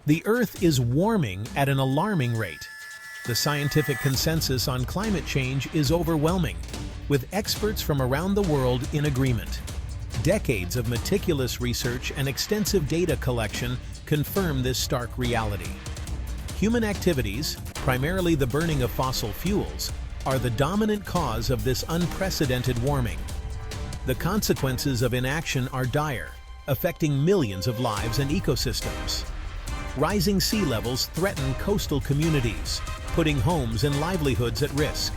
The Earth is warming at an alarming rate. The scientific consensus on climate change is overwhelming, with experts from around the world in agreement. Decades of meticulous research and extensive data collection confirm this stark reality. Human activities, primarily the burning of fossil fuels, are the dominant cause of this unprecedented warming. The consequences of inaction are dire, affecting millions of lives and ecosystems. Rising sea levels threaten coastal communities, putting homes and livelihoods at risk.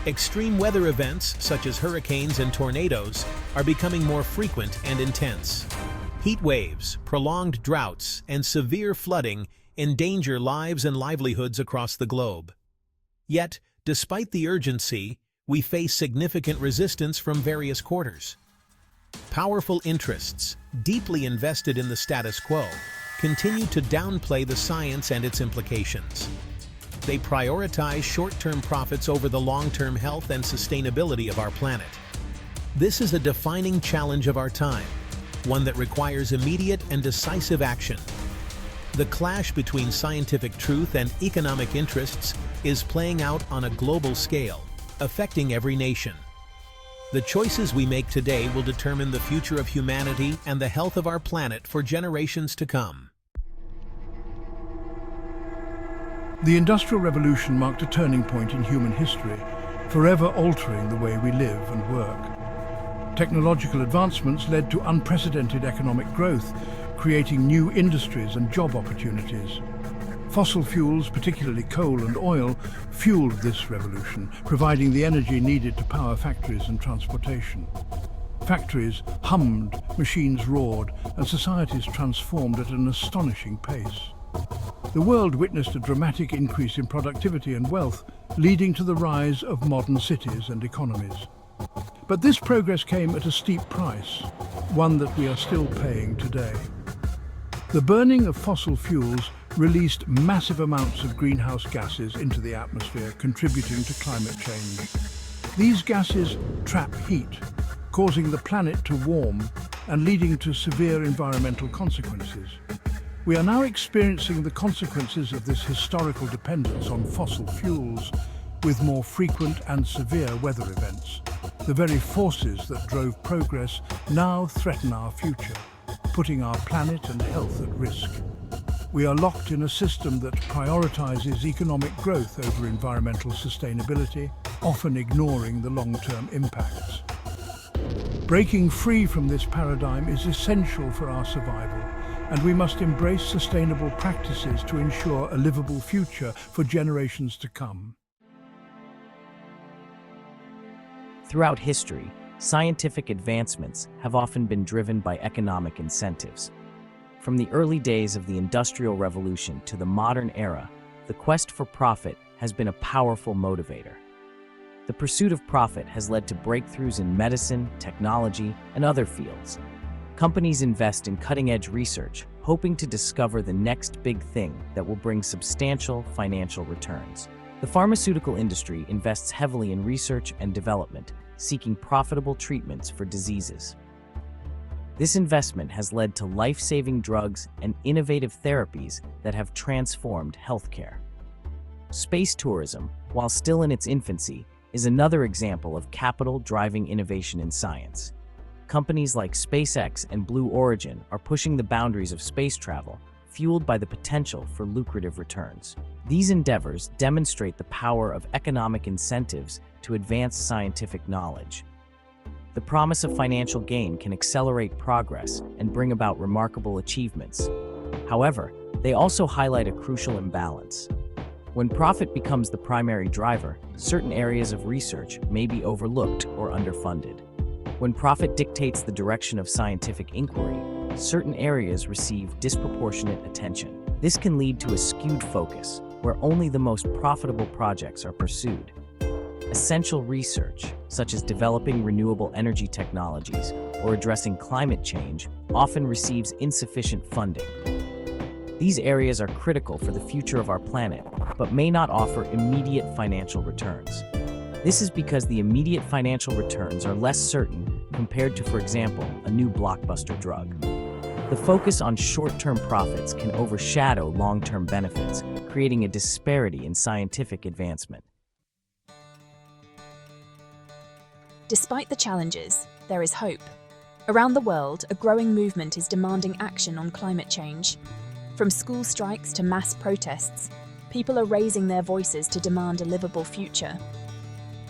Extreme weather events, such as hurricanes and tornadoes, are becoming more frequent and intense. Heat waves, prolonged droughts, and severe flooding endanger lives and livelihoods across the globe. Yet, despite the urgency, we face significant resistance from various quarters. Powerful interests, deeply invested in the status quo, continue to downplay the science and its implications. They prioritize short-term profits over the long-term health and sustainability of our planet. This is a defining challenge of our time, one that requires immediate and decisive action. The clash between scientific truth and economic interests is playing out on a global scale, affecting every nation. The choices we make today will determine the future of humanity and the health of our planet for generations to come. The Industrial Revolution marked a turning point in human history, forever altering the way we live and work. Technological advancements led to unprecedented economic growth, creating new industries and job opportunities. Fossil fuels, particularly coal and oil, fueled this revolution, providing the energy needed to power factories and transportation. Factories hummed, machines roared, and societies transformed at an astonishing pace. The world witnessed a dramatic increase in productivity and wealth, leading to the rise of modern cities and economies. But this progress came at a steep price, one that we are still paying today. The burning of fossil fuels released massive amounts of greenhouse gases into the atmosphere, contributing to climate change. These gases trap heat, causing the planet to warm and leading to severe environmental consequences. We are now experiencing the consequences of this historical dependence on fossil fuels with more frequent and severe weather events. The very forces that drove progress now threaten our future, putting our planet and health at risk. We are locked in a system that prioritizes economic growth over environmental sustainability, often ignoring the long-term impacts. Breaking free from this paradigm is essential for our survival, and we must embrace sustainable practices to ensure a livable future for generations to come. Throughout history, scientific advancements have often been driven by economic incentives. From the early days of the Industrial Revolution to the modern era, the quest for profit has been a powerful motivator. The pursuit of profit has led to breakthroughs in medicine, technology, and other fields. Companies invest in cutting-edge research, hoping to discover the next big thing that will bring substantial financial returns. The pharmaceutical industry invests heavily in research and development, seeking profitable treatments for diseases. This investment has led to life-saving drugs and innovative therapies that have transformed healthcare. Space tourism, while still in its infancy, is another example of capital driving innovation in science. Companies like SpaceX and Blue Origin are pushing the boundaries of space travel, fueled by the potential for lucrative returns. These endeavors demonstrate the power of economic incentives to advance scientific knowledge. The promise of financial gain can accelerate progress and bring about remarkable achievements. However, they also highlight a crucial imbalance. When profit becomes the primary driver, certain areas of research may be overlooked or underfunded. When profit dictates the direction of scientific inquiry, certain areas receive disproportionate attention. This can lead to a skewed focus, where only the most profitable projects are pursued. Essential research, such as developing renewable energy technologies or addressing climate change, often receives insufficient funding. These areas are critical for the future of our planet, but may not offer immediate financial returns. This is because the immediate financial returns are less certain compared to, for example, a new blockbuster drug. The focus on short-term profits can overshadow long-term benefits, creating a disparity in scientific advancement. Despite the challenges, there is hope. Around the world, a growing movement is demanding action on climate change. From school strikes to mass protests, people are raising their voices to demand a livable future.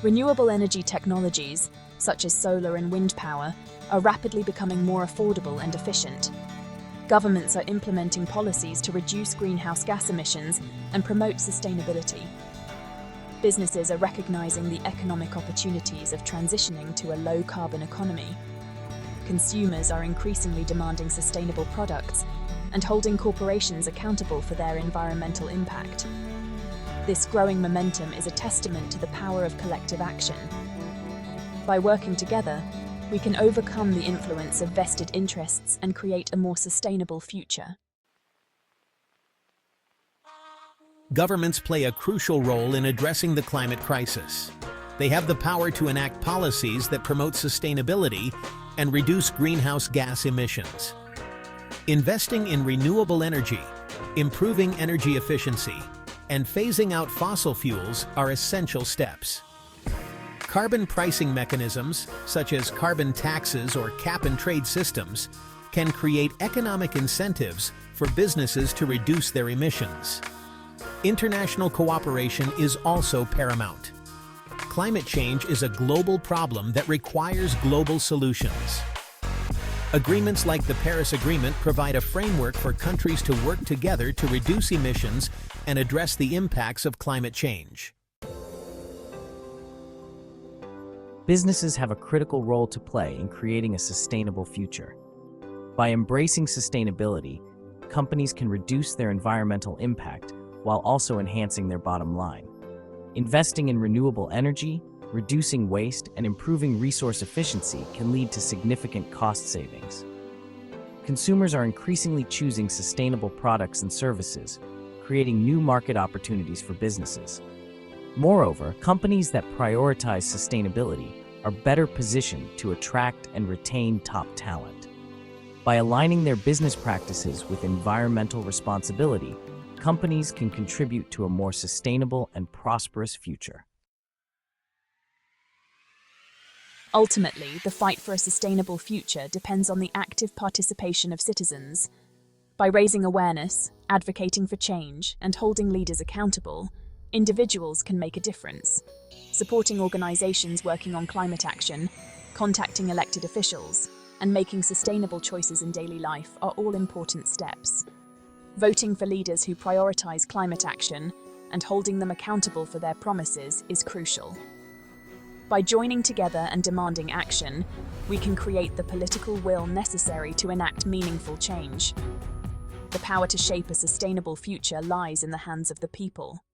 Renewable energy technologies, such as solar and wind power, are rapidly becoming more affordable and efficient. Governments are implementing policies to reduce greenhouse gas emissions and promote sustainability. Businesses are recognizing the economic opportunities of transitioning to a low-carbon economy. Consumers are increasingly demanding sustainable products and holding corporations accountable for their environmental impact. This growing momentum is a testament to the power of collective action. By working together, we can overcome the influence of vested interests and create a more sustainable future. Governments play a crucial role in addressing the climate crisis. They have the power to enact policies that promote sustainability and reduce greenhouse gas emissions. Investing in renewable energy, improving energy efficiency, and phasing out fossil fuels are essential steps. Carbon pricing mechanisms, such as carbon taxes or cap-and-trade systems, can create economic incentives for businesses to reduce their emissions. International cooperation is also paramount. Climate change is a global problem that requires global solutions. Agreements like the Paris Agreement provide a framework for countries to work together to reduce emissions and address the impacts of climate change. Businesses have a critical role to play in creating a sustainable future. By embracing sustainability, companies can reduce their environmental impact while also enhancing their bottom line. Investing in renewable energy, reducing waste, and improving resource efficiency can lead to significant cost savings. Consumers are increasingly choosing sustainable products and services, creating new market opportunities for businesses. Moreover, companies that prioritize sustainability are better positioned to attract and retain top talent. By aligning their business practices with environmental responsibility, companies can contribute to a more sustainable and prosperous future. Ultimately, the fight for a sustainable future depends on the active participation of citizens. By raising awareness, advocating for change, and holding leaders accountable, individuals can make a difference. Supporting organizations working on climate action, contacting elected officials, and making sustainable choices in daily life are all important steps. Voting for leaders who prioritize climate action and holding them accountable for their promises is crucial. By joining together and demanding action, we can create the political will necessary to enact meaningful change. The power to shape a sustainable future lies in the hands of the people.